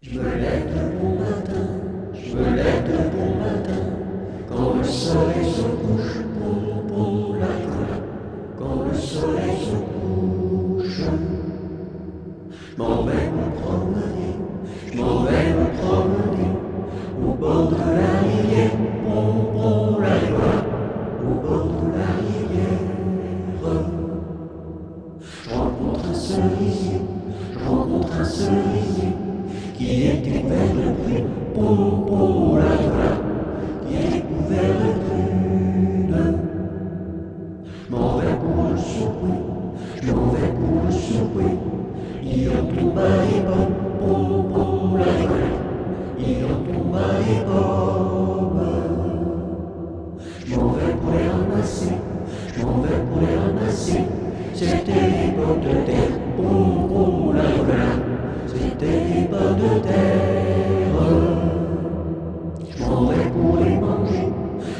Je me lève de bon matin, je me lève de bon matin, quand le soleil se couche, pour la voilà. Quand le soleil se couche, je m'en vais me promener, je m'en vais me promener, au bord de la rivière, la voilà, au bord de la rivière. Je rencontre un cerisier, je rencontre un cerisier, qui est couvert de prune, la voilà, qui est couvert de prune. Je m'en vais pour le secouer, je m'en vais pour le secouer. Il en tombe à les pommes, la voilà, il en tombe à les pommes. Je m'en vais pour les ramasser, je m'en vais pour les ramasser. C'était les pommes de terre, la voilà, c'était les pommes de terre. Je m'en vais pour les manger,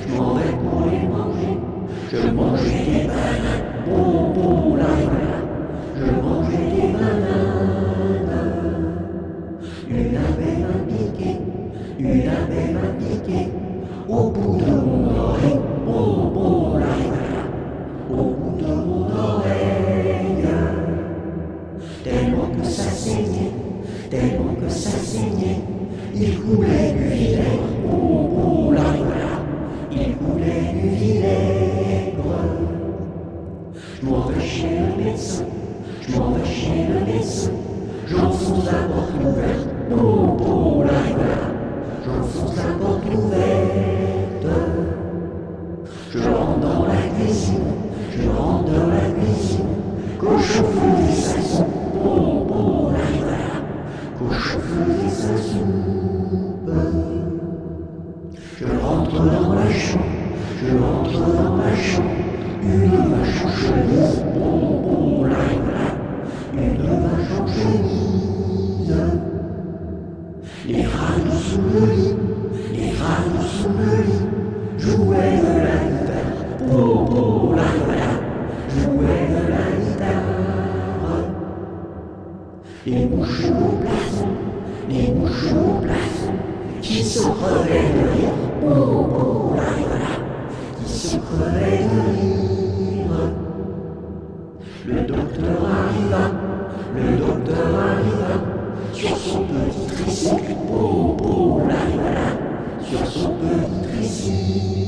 je m'en vais pour les manger. Je mangeais des bananes, la voilà, je mangeais des bananes. Une abeille m'a piqué, une abeille m'a piqué, au bout de mon oreille, la voilà, au bout de mon oreille. Tellement que ça saignait, tellement que ça saignait, il coulait du vinaigre, la voilà, il coulait du vinaigre. Je m'en vais chez le médecin, je m'en vais chez le médecin, j'enfonce la porte ouverte, la voilà, j'enfonce la porte ouverte. Je rentre dans la cuisine, je rentre dans la cuisine, cochon fouille sa soupe, la voilà, cochon fouille sa soupe. Je rentre dans la chambre, je rentre dans la chambre, une vache en chemise, la voilà, une vache en chemise. Les rats sous le lit, les rats sous le lit, jouaient de la guitare, la voilà, jouaient de la guitare. Les mouches au plafond, les mouches au plafond, qui se crevaient de rire, la voilà, qui se crevaient de rire. Le docteur arriva, le docteur arriva, sur son petit tricycle, la voilà, sur son petit tricycle.